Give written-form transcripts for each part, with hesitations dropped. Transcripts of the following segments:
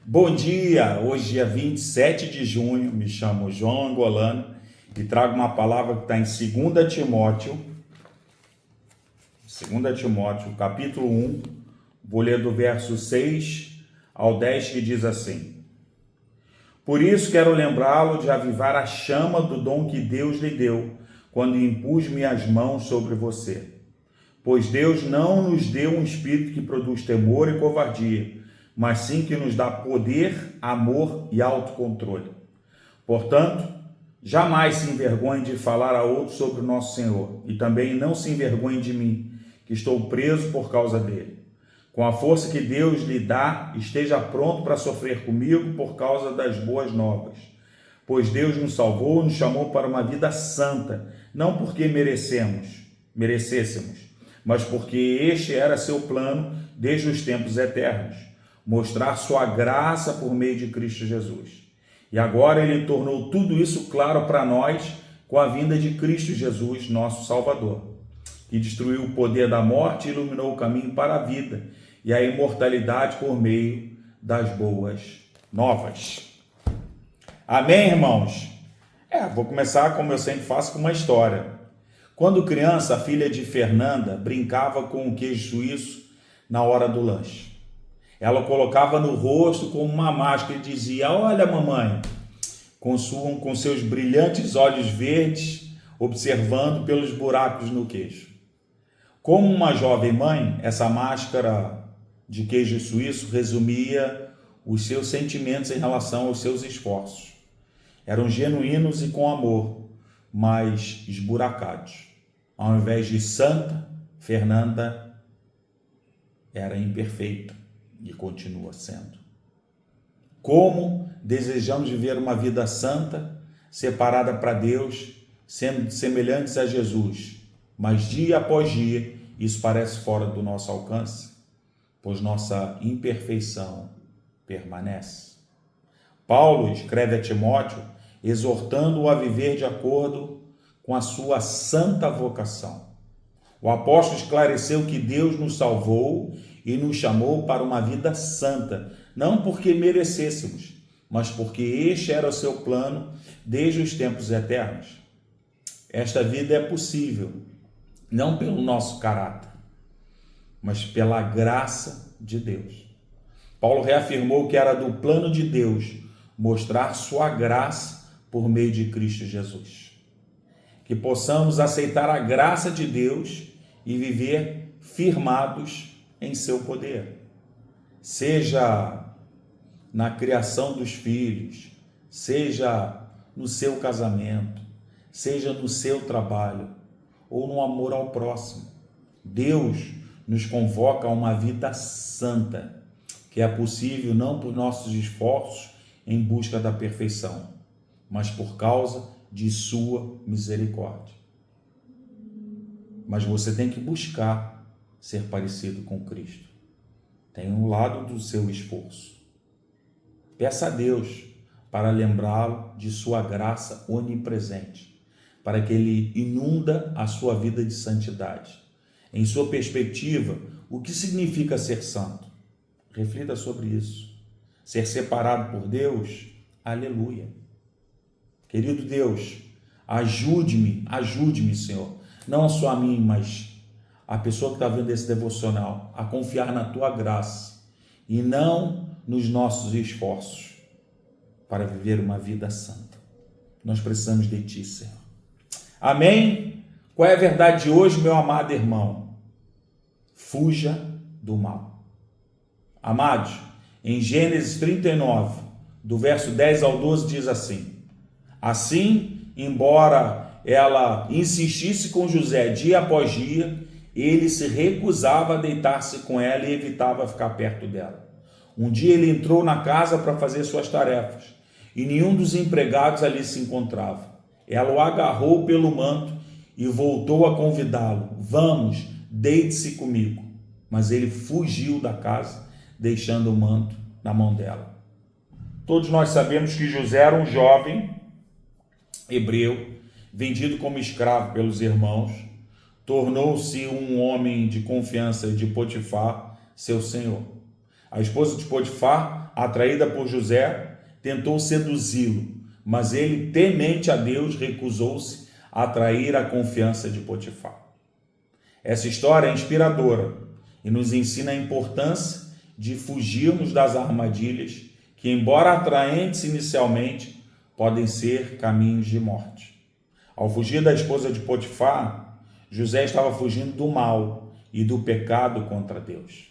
Bom dia, hoje é dia 27 de junho, me chamo João Angolano e trago uma palavra que está em 2 Timóteo, capítulo 1, vou ler do verso 6 ao 10, que diz assim: Por isso quero lembrá-lo de avivar a chama do dom que Deus lhe deu, quando impus minhas mãos sobre você. Pois Deus não nos deu um espírito que produz temor e covardia, mas sim que nos dá poder, amor e autocontrole. Portanto, jamais se envergonhe de falar a outros sobre o nosso Senhor, e também não se envergonhe de mim, que estou preso por causa dele. Com a força que Deus lhe dá, esteja pronto para sofrer comigo por causa das boas novas. Pois Deus nos salvou e nos chamou para uma vida santa, não porque merecêssemos, mas porque este era seu plano desde os tempos eternos, mostrar sua graça por meio de Cristo Jesus. E agora ele tornou tudo isso claro para nós com a vinda de Cristo Jesus, nosso Salvador, que destruiu o poder da morte e iluminou o caminho para a vida e a imortalidade por meio das boas novas. Amém, irmãos? Vou começar, como eu sempre faço, com uma história. Quando criança, a filha de Fernanda brincava com o queijo suíço na hora do lanche. Ela o colocava no rosto como uma máscara e dizia: olha, mamãe, com seus brilhantes olhos verdes, observando pelos buracos no queijo. Como uma jovem mãe, essa máscara de queijo suíço resumia os seus sentimentos em relação aos seus esforços. Eram genuínos e com amor, mas esburacados. Ao invés de santa, Fernanda era imperfeita e continua sendo. Como desejamos viver uma vida santa, separada para Deus, sendo semelhantes a Jesus, mas dia após dia isso parece fora do nosso alcance, pois nossa imperfeição permanece. Paulo escreve a Timóteo exortando-o a viver de acordo com a sua santa vocação. O apóstolo esclareceu que Deus nos salvou e nos chamou para uma vida santa, não porque merecêssemos, mas porque este era o seu plano desde os tempos eternos. Esta vida é possível, não pelo nosso caráter, mas pela graça de Deus. Paulo reafirmou que era do plano de Deus mostrar sua graça por meio de Cristo Jesus. Que possamos aceitar a graça de Deus e viver firmados em seu poder, seja na criação dos filhos, seja no seu casamento, seja no seu trabalho ou no amor ao próximo. Deus nos convoca a uma vida santa, que é possível não por nossos esforços em busca da perfeição, mas por causa de sua misericórdia. Mas você tem que buscar ser parecido com Cristo. Tem um lado do seu esforço. Peça a Deus para lembrá-lo de sua graça onipresente, para que Ele inunda a sua vida de santidade. Em sua perspectiva, o que significa ser santo? Reflita sobre isso. Ser separado por Deus? Aleluia. Querido Deus, ajude-me, Senhor, não só a mim, mas a pessoa que está vendo esse devocional, a confiar na Tua graça e não nos nossos esforços para viver uma vida santa. Nós precisamos de Ti, Senhor. Amém? Qual é a verdade de hoje, meu amado irmão? Fuja do mal. Amados, em Gênesis 39, do verso 10 ao 12, diz assim: Assim, embora ela insistisse com José dia após dia, ele se recusava a deitar-se com ela e evitava ficar perto dela. Um dia ele entrou na casa para fazer suas tarefas e nenhum dos empregados ali se encontrava. Ela o agarrou pelo manto e voltou a convidá-lo: vamos, deite-se comigo. Mas ele fugiu da casa, deixando o manto na mão dela. Todos nós sabemos que José era um jovem hebreu, vendido como escravo pelos irmãos, tornou-se um homem de confiança de Potifar, seu senhor. A esposa de Potifar atraída por José, tentou seduzi-lo, mas ele, temente a Deus, recusou-se a atrair a confiança de Potifar. Essa história é inspiradora e nos ensina a importância de fugirmos das armadilhas que, embora atraentes inicialmente, podem ser caminhos de morte. Ao fugir da esposa de Potifar, José estava fugindo do mal e do pecado contra Deus.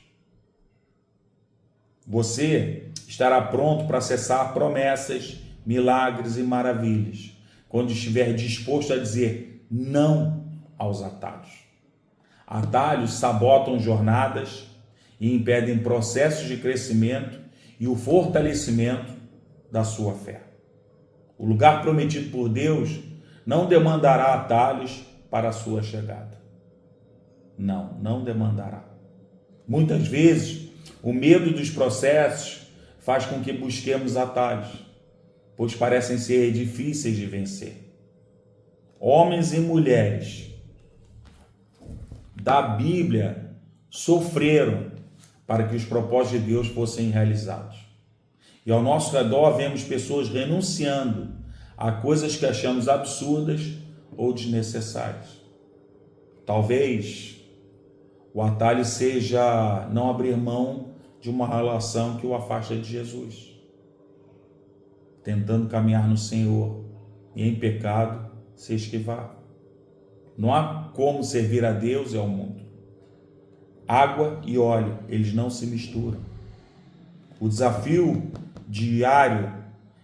Você estará pronto para acessar promessas, milagres e maravilhas quando estiver disposto a dizer não aos atalhos. Atalhos sabotam jornadas e impedem processos de crescimento e o fortalecimento da sua fé. O lugar prometido por Deus não demandará atalhos para a sua chegada. Não demandará. Muitas vezes, o medo dos processos faz com que busquemos atalhos, pois parecem ser difíceis de vencer. Homens e mulheres da Bíblia sofreram para que os propósitos de Deus fossem realizados. E ao nosso redor vemos pessoas renunciando a coisas que achamos absurdas ou desnecessárias. Talvez o atalho seja não abrir mão de uma relação que o afasta de Jesus, tentando caminhar no Senhor e em pecado se esquivar. Não há como servir a Deus e ao mundo. Água e óleo, eles não se misturam. O desafio diário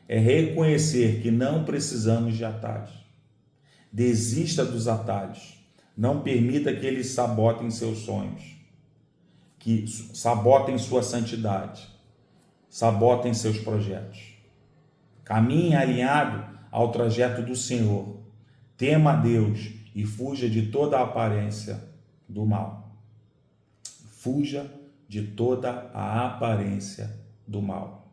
é reconhecer que não precisamos de atalhos. Desista dos atalhos. Não permita que eles sabotem seus sonhos, que sabotem sua santidade, sabotem seus projetos. Caminhe alinhado ao trajeto do Senhor. Tema a Deus e fuja de toda a aparência do mal. Fuja de toda a aparência do mal.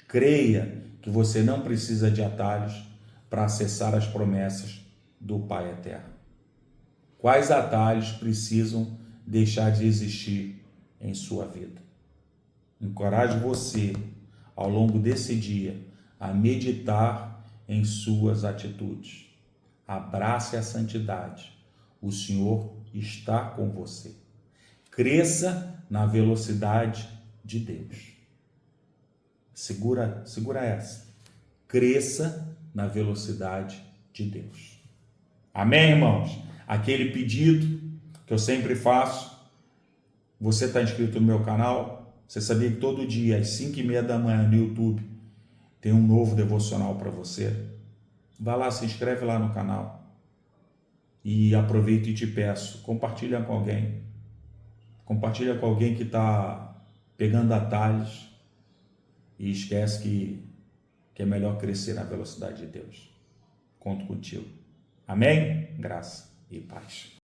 Creia que você não precisa de atalhos para acessar as promessas do Pai Eterno. Quais atalhos precisam deixar de existir em sua vida? Encorajo você, ao longo desse dia, a meditar em suas atitudes. Abrace a santidade. O Senhor está com você. Cresça na velocidade de Deus. Segura essa. Cresça na velocidade de Deus. Amém, irmãos? Aquele pedido que eu sempre faço. Você está inscrito no meu canal? Você sabia que todo dia, às 5h30 da manhã, no YouTube, tem um novo devocional para você? Vai lá, se inscreve lá no canal. E aproveito e te peço, compartilha com alguém. Compartilha com alguém que está pegando atalhos e esquece que é melhor crescer na velocidade de Deus. Conto contigo. Amém? Graça e paz.